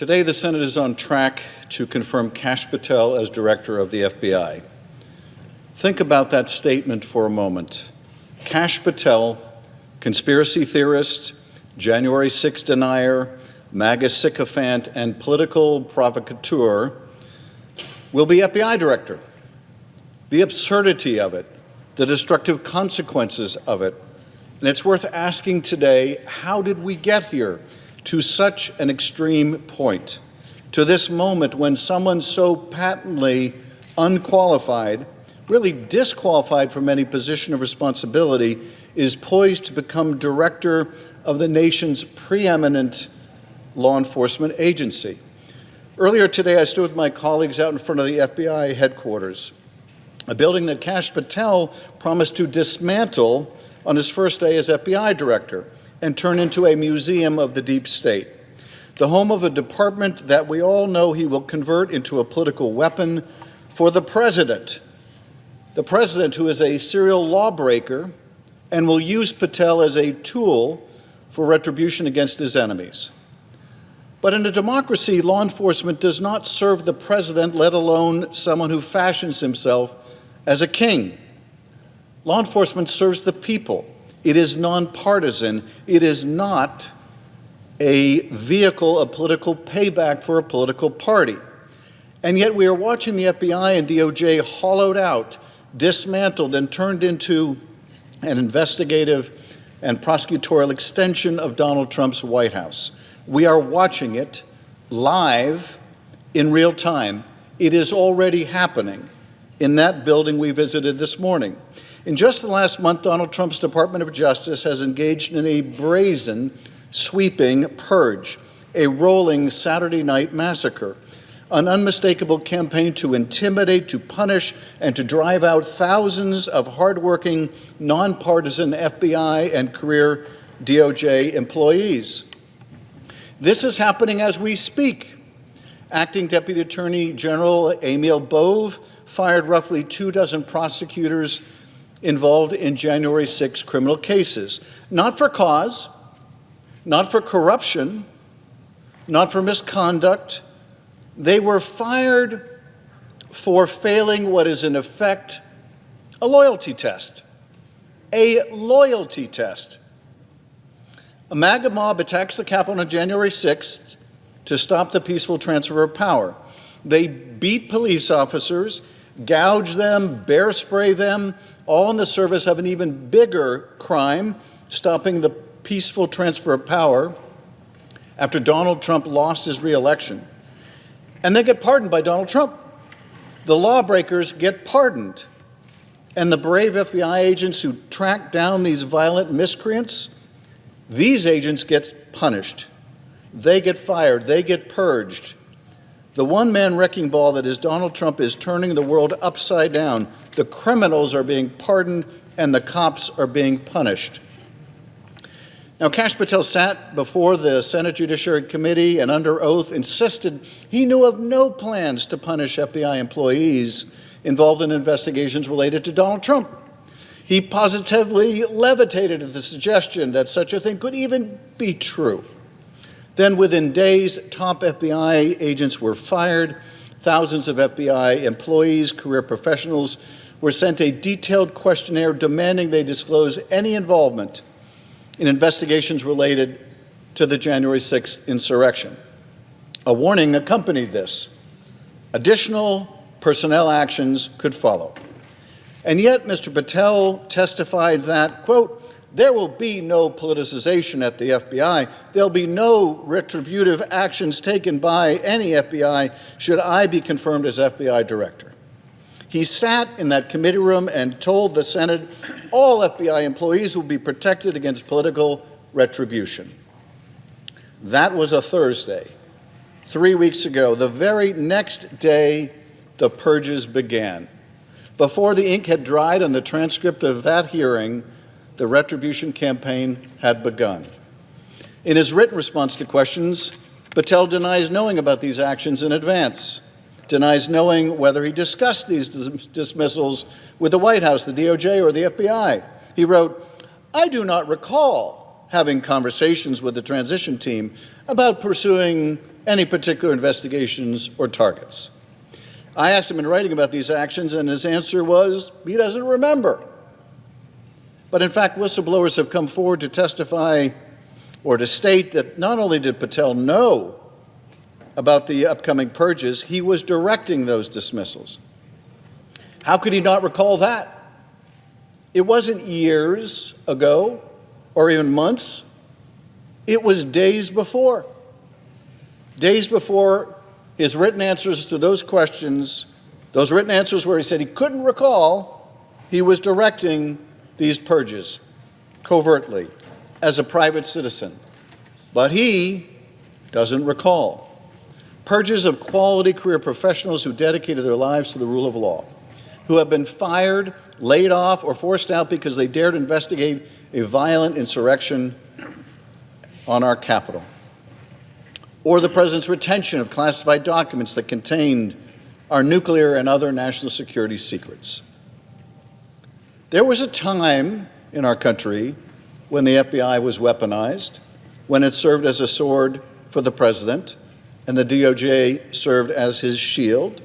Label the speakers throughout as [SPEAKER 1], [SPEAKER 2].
[SPEAKER 1] Today, the Senate is on track to confirm Kash Patel as director of the FBI. Think about that statement for a moment. Kash Patel, conspiracy theorist, January 6 denier, MAGA sycophant, and political provocateur, will be FBI director. The absurdity of it, the destructive consequences of it, and it's worth asking today, how did we get here? To such an extreme point, to this moment when someone so patently unqualified, really disqualified from any position of responsibility, is poised to become director of the nation's preeminent law enforcement agency. Earlier today, I stood with my colleagues out in front of the FBI headquarters, a building that Kash Patel promised to dismantle on his first day as FBI director and turn into a museum of the deep state, the home of a department that we all know he will convert into a political weapon for the president who is a serial lawbreaker and will use Patel as a tool for retribution against his enemies. But in a democracy, law enforcement does not serve the president, let alone someone who fashions himself as a king. Law enforcement serves the people. It is nonpartisan. It is not a vehicle of political payback for a political party. And yet we are watching the FBI and DOJ hollowed out, dismantled, and turned into an investigative and prosecutorial extension of Donald Trump's White House. We are watching it live in real time. It is already happening in that building we visited this morning. In just the last month, Donald Trump's Department of Justice has engaged in a brazen, sweeping purge, a rolling Saturday night massacre, an unmistakable campaign to intimidate, to punish, and to drive out thousands of hardworking, nonpartisan FBI and career DOJ employees. This is happening as we speak. Acting Deputy Attorney General Emil Bove fired roughly 24 prosecutors involved in January 6 criminal cases, not for cause, not for corruption, not for misconduct. They were fired for failing what is in effect a loyalty test. A loyalty test. A MAGA mob attacks the Capitol on January 6th to stop the peaceful transfer of power. They beat police officers, gouge them, bear spray them, all in the service of an even bigger crime, stopping the peaceful transfer of power after Donald Trump lost his re-election. And they get pardoned by Donald Trump. The lawbreakers get pardoned. And the brave FBI agents who track down these violent miscreants, these agents get punished. They get fired. They get purged. The one-man wrecking ball that is Donald Trump is turning the world upside down. The criminals are being pardoned and the cops are being punished. Now, Kash Patel sat before the Senate Judiciary Committee and under oath insisted he knew of no plans to punish FBI employees involved in investigations related to Donald Trump. He positively levitated at the suggestion that such a thing could even be true. Then within days, top FBI agents were fired. Thousands of FBI employees, career professionals, were sent a detailed questionnaire demanding they disclose any involvement in investigations related to the January 6th insurrection. A warning accompanied this. Additional personnel actions could follow. And yet, Mr. Patel testified that, quote, there will be no politicization at the FBI. There'll be no retributive actions taken by any FBI should I be confirmed as FBI director. He sat in that committee room and told the Senate all FBI employees will be protected against political retribution. That was a Thursday. 3 weeks ago, the very next day, the purges began. Before the ink had dried on the transcript of that hearing, the retribution campaign had begun. In his written response to questions, Patel denies knowing about these actions in advance, denies knowing whether he discussed these dismissals with the White House, the DOJ, or the FBI. He wrote, I do not recall having conversations with the transition team about pursuing any particular investigations or targets. I asked him in writing about these actions, and his answer was he doesn't remember. But in fact, whistleblowers have come forward to testify or to state that not only did Patel know about the upcoming purges, he was directing those dismissals. How could he not recall that? It wasn't years ago or even months. It was days before. Days before his written answers to those questions, those written answers where he said he couldn't recall, he was directing these purges covertly as a private citizen. But he doesn't recall. Purges of quality career professionals who dedicated their lives to the rule of law, who have been fired, laid off, or forced out because they dared investigate a violent insurrection on our Capitol, or the president's retention of classified documents that contained our nuclear and other national security secrets. There was a time in our country when the FBI was weaponized, when it served as a sword for the president, and the DOJ served as his shield,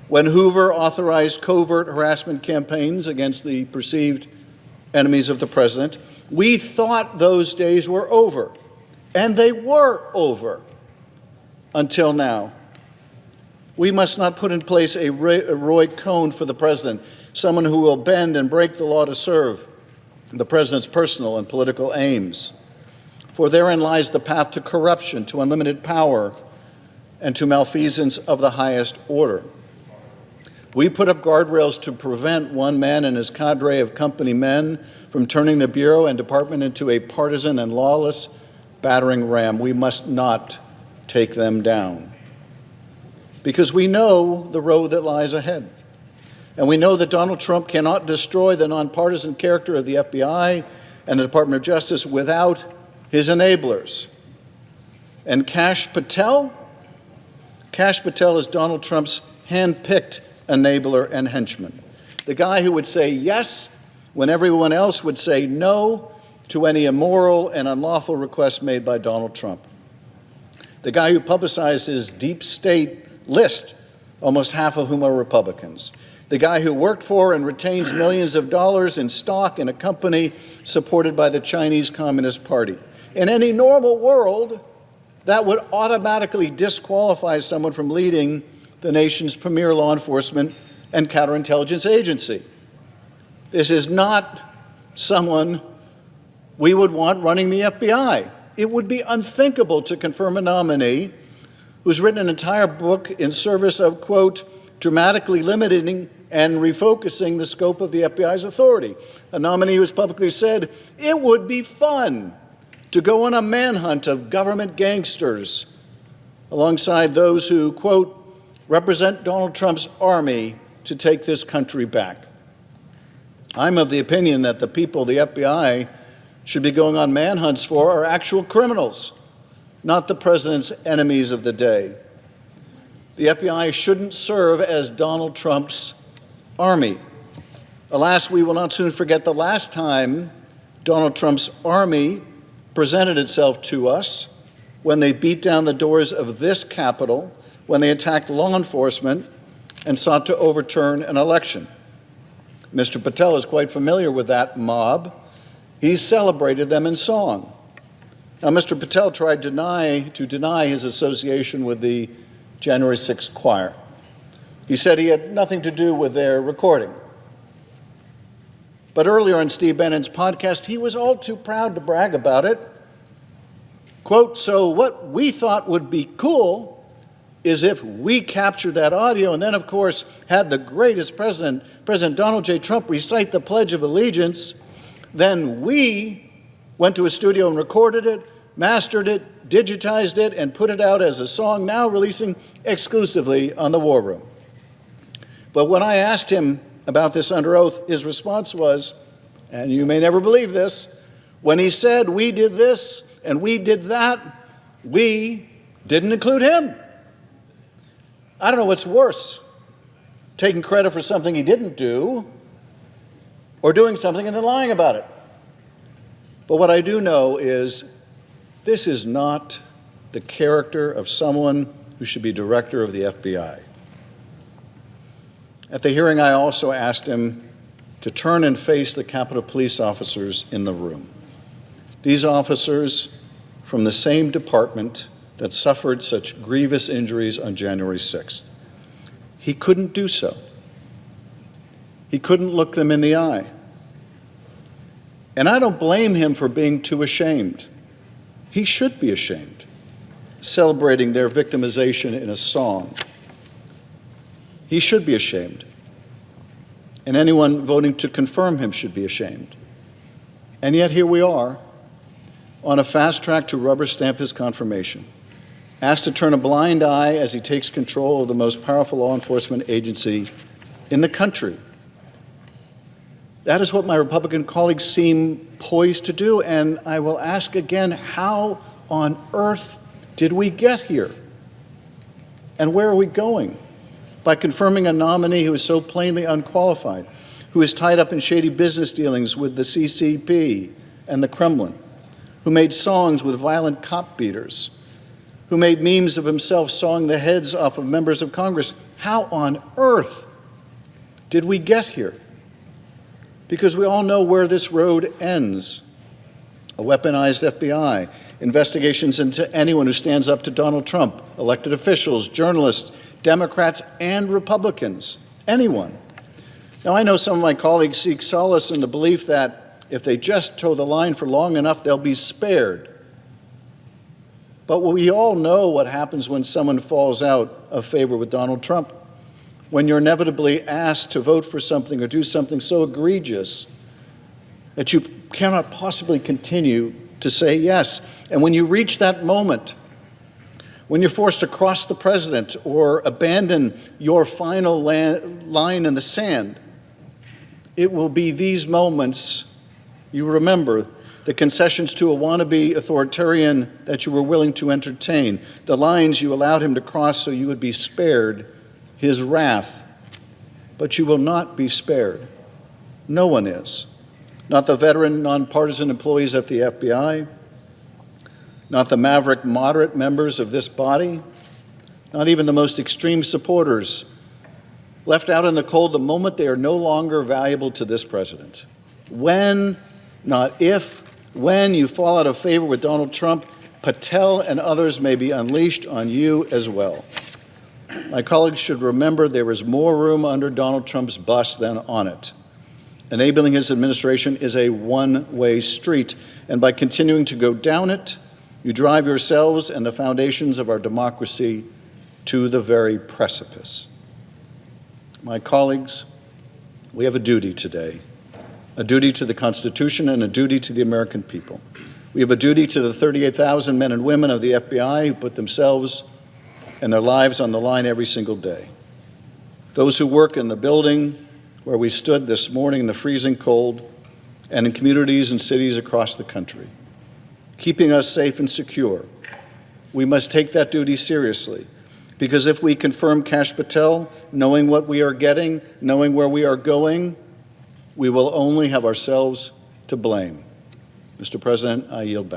[SPEAKER 1] when Hoover authorized covert harassment campaigns against the perceived enemies of the president. We thought those days were over, and they were over until now. We must not put in place a Roy Cohn for the president, someone who will bend and break the law to serve the president's personal and political aims. For therein lies the path to corruption, to unlimited power, and to malfeasance of the highest order. We put up guardrails to prevent one man and his cadre of company men from turning the Bureau and Department into a partisan and lawless battering ram. We must not take them down, because we know the road that lies ahead. And we know that Donald Trump cannot destroy the nonpartisan character of the FBI and the Department of Justice without his enablers. And Kash Patel is Donald Trump's hand-picked enabler and henchman, the guy who would say yes when everyone else would say no to any immoral and unlawful request made by Donald Trump, the guy who publicized his deep state list, almost half of whom are Republicans, the guy who worked for and retains millions of dollars in stock in a company supported by the Chinese Communist Party. In any normal world, that would automatically disqualify someone from leading the nation's premier law enforcement and counterintelligence agency. This is not someone we would want running the FBI. It would be unthinkable to confirm a nominee who's written an entire book in service of, quote, dramatically limiting and refocusing the scope of the FBI's authority. A nominee who has publicly said, it would be fun to go on a manhunt of government gangsters alongside those who, quote, represent Donald Trump's army to take this country back. I'm of the opinion that the people the FBI should be going on manhunts for are actual criminals, not the president's enemies of the day. The FBI shouldn't serve as Donald Trump's army. Alas, we will not soon forget the last time Donald Trump's army presented itself to us, when they beat down the doors of this Capitol, when they attacked law enforcement and sought to overturn an election. Mr. Patel is quite familiar with that mob. He celebrated them in song. Now, Mr. Patel tried to deny his association with the January 6th choir. He said he had nothing to do with their recording. But earlier on Steve Bannon's podcast, he was all too proud to brag about it. Quote, so what we thought would be cool is if we captured that audio and then, of course, had the greatest President Donald J. Trump recite the Pledge of Allegiance, then we went to a studio and recorded it, mastered it, digitized it, and put it out as a song now releasing exclusively on the War Room. But when I asked him about this under oath, his response was, and you may never believe this, when he said we did this and we did that, we didn't include him. I don't know what's worse, taking credit for something he didn't do or doing something and then lying about it. But what I do know is this is not the character of someone who should be director of the FBI. At the hearing, I also asked him to turn and face the Capitol Police officers in the room. These officers from the same department that suffered such grievous injuries on January 6th. He couldn't do so. He couldn't look them in the eye. And I don't blame him for being too ashamed. He should be ashamed, celebrating their victimization in a song. He should be ashamed. And anyone voting to confirm him should be ashamed. And yet here we are, on a fast track to rubber stamp his confirmation, asked to turn a blind eye as he takes control of the most powerful law enforcement agency in the country. That is what my Republican colleagues seem poised to do, and I will ask again, how on earth did we get here? And where are we going? By confirming a nominee who is so plainly unqualified, who is tied up in shady business dealings with the CCP and the Kremlin, who made songs with violent cop beaters, who made memes of himself sawing the heads off of members of Congress. How on earth did we get here? Because we all know where this road ends. A weaponized FBI, investigations into anyone who stands up to Donald Trump, elected officials, journalists, Democrats, and Republicans, anyone. Now, I know some of my colleagues seek solace in the belief that if they just toe the line for long enough, they'll be spared. But we all know what happens when someone falls out of favor with Donald Trump, when you're inevitably asked to vote for something or do something so egregious that you cannot possibly continue to say yes. And when you reach that moment, when you're forced to cross the president or abandon your final line in the sand, it will be these moments you remember, the concessions to a wannabe authoritarian that you were willing to entertain, the lines you allowed him to cross so you would be spared his wrath. But you will not be spared. No one is. Not the veteran, nonpartisan employees at the FBI, not the maverick, moderate members of this body, not even the most extreme supporters, left out in the cold the moment they are no longer valuable to this president. When, not if, when you fall out of favor with Donald Trump, Patel and others may be unleashed on you as well. My colleagues should remember there is more room under Donald Trump's bus than on it. Enabling his administration is a one-way street, and by continuing to go down it, you drive yourselves and the foundations of our democracy to the very precipice. My colleagues, we have a duty today, a duty to the Constitution and a duty to the American people. We have a duty to the 38,000 men and women of the FBI who put themselves and their lives on the line every single day. Those who work in the building where we stood this morning in the freezing cold, and in communities and cities across the country, keeping us safe and secure. We must take that duty seriously, because if we confirm Kash Patel, knowing what we are getting, knowing where we are going, we will only have ourselves to blame. Mr. President, I yield back.